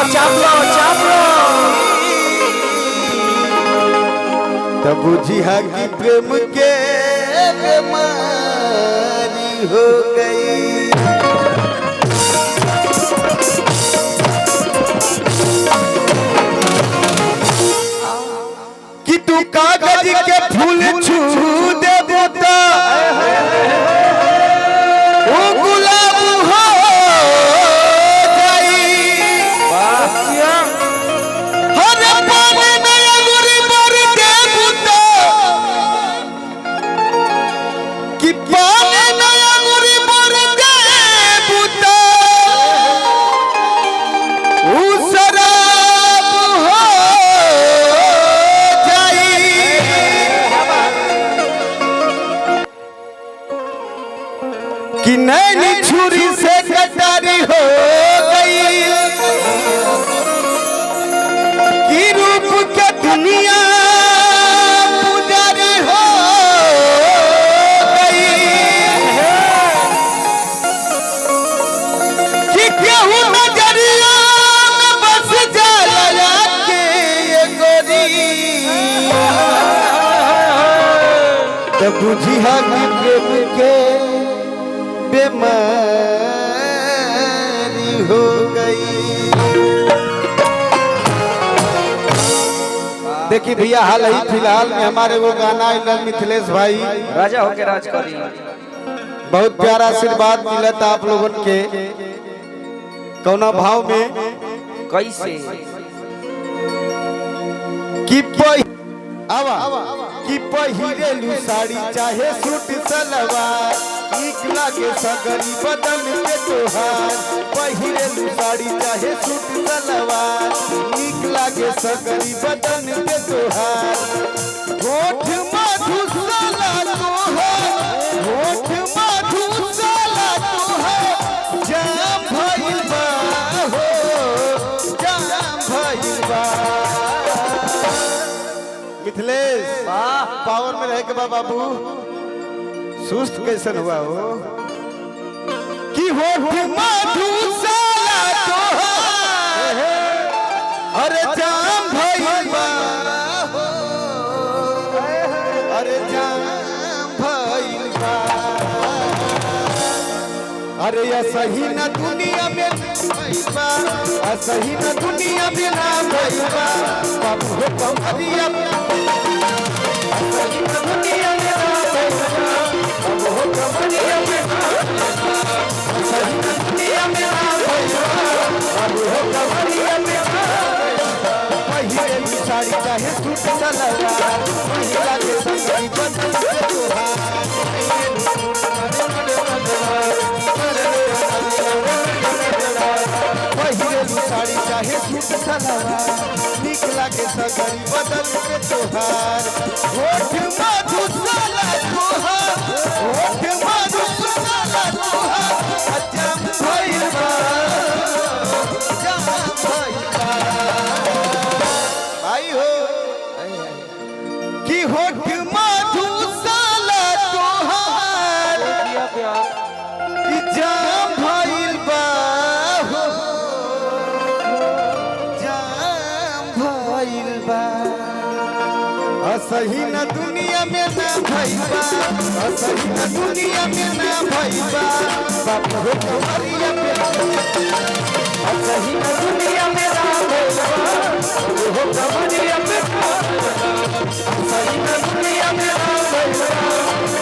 चाप लो तब बुझिया की प्रेम के बीमारी हो गई। कि तू कागज के फूल छू दे देता वो गुलाब हो गई। हर पानी में अंगूरी भर दे देता कि पानी में अंगूरी भर दे देता वो शराब हो कि नैनी छुरी से कटारी हो गई। कि रूप के दुनिया पुजारी हो गई। कि केहू नजरिया में बस जाला के ये गोरी तब बुझिया कि प्रेम के बीमारी हो गई। देखिए भैया हाल ही फिलहाल में हमारे वो गाना आइल मिथिलेश भाई राजा होके राज करी। बहुत प्यारा आशीर्वाद मिला था आप लोगों के। कौना भाव में कैसे कि कि पहिरेलू साड़ी चाहे सूट सलवार नीक लागे सगरी बदन पे तोहार। पहिरेलू साड़ी चाहे सूट सलवार नीक लागे सगरी बदन पे तोहार। होठ मधुशाला तोहार होठ मधुशाला तोहार जाम भइल बा हो जाम भइल बा। मिथिलेश पावर में रह के बाबू सुस्त कैसन हुआ हो कि होठ मधुशाला तोहार अरे जाम भइल बा हो अरे जाम भइल बा। अरे सही न दुनिया में भइबा सही न दुनिया में ना भइबा बाबू हो कमरिया सही न दुनिया में ना भइबा बाबू हो कमरिया में सही न दुनिया में ना भइबा बाबू हो कमरिया में पहिरेलू साड़ी चाहे सूट सलवार महिला के संगी बदन पे तोहार। पहिरेलू साड़ी चाहे सूट सलवार नीक लागे सगरी बदन पे तोहार। होठ मधुशाला तोहार होठ मधुशाला तोहार जाम भइल बा जाम भइल बा। भाई हो कि होठ मधुशाला तोहार जाम भइल बा हो जाम भइल बा। सही न दुनिया में ना भइबा सही न दुनिया में ना भइबा बाबू हो कमरिया पे सही न दुनिया में ना भइबा बाबू हो कमरिया पे सही न दुनिया में ना भइबा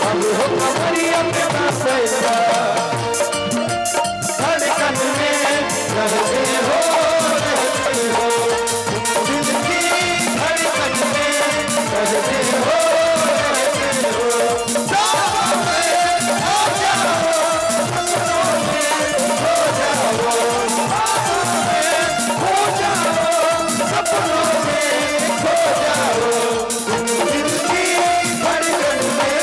बाबू हो कमरिया पे भइबा। धड़कन में रहते हो दिल की धड़कन में रहते हो सपनों में हो जाओ सपनों में हो जाओ सपनों में हो जाओ दिल की धड़कन में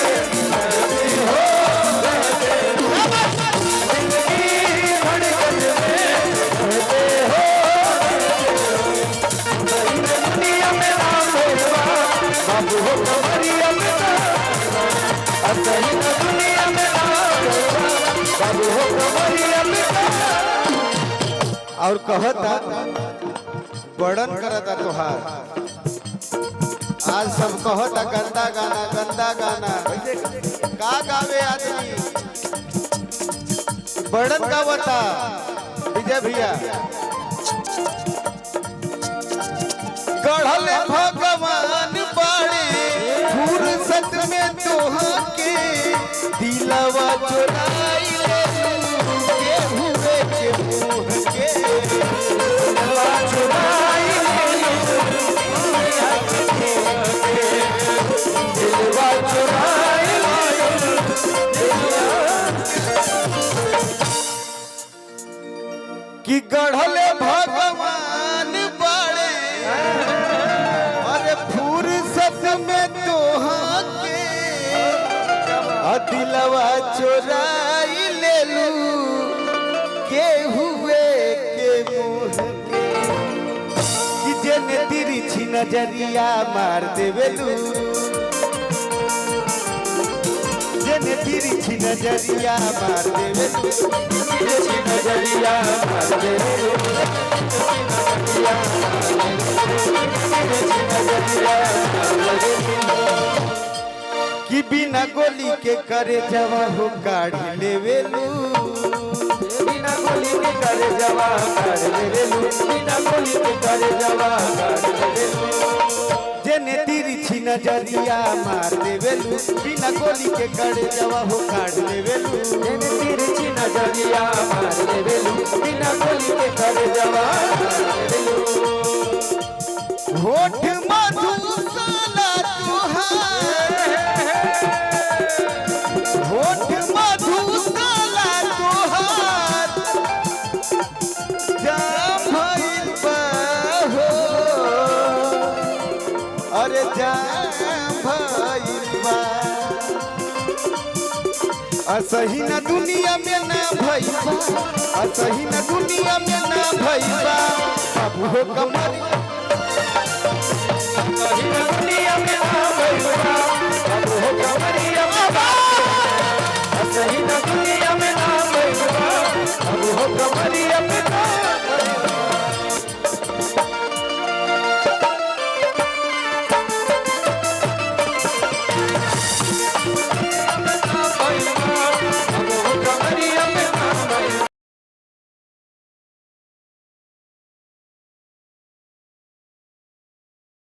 रहते हो दिल की धड़कन में रहते हो दुनिया में ना भइबा बाबू हो कमरिया में सही न दुनिया में ना भइबा बाबू हो कमरिया में और कहता बड़न करता तोहार आज सब कहता गंदा गाना का गावे आदमी बड़न गावता विजय भैया गढ़ल भगवान बाड़े फुर्सत में तोहा के दिलवा चुराई ले के हुए के मुंह के दिलवा चुराई ले दिलवा चुराई कि गढ़ल भगवान बाड़े अरे फुर्सत में तोहा के दिलवा चोराई ले लू के हुए के मुंह के कि जेने तिरछी नजरिया मार देवेलू जेने तिरछी नजरिया मार देवेलू तिरछी नजरिया मार देवेलू कि बिना गोली के करे जवा हो काढ़ी लेवेलू बिना गोली के करे जवा काढ़ लेवेलू बिना गोली के करे जवा काढ़ लेवेलू जेने तिरछी नजरिया मार देवेलू बिना गोली के करे जवा हो काढ़ लेवेलू जेने तिरछी नजरिया मार देवेलू बिना गोली के करे जवा काढ़ लेवेलू होठ मधुशाला तुहार होठ मधुशाला तुहार जाम भइल बा हो अरे जाम भइल बा असही न दुनिया में ना भइल बा असही न दुनिया में ना भइल बा बाबू हो कमर दुनिया में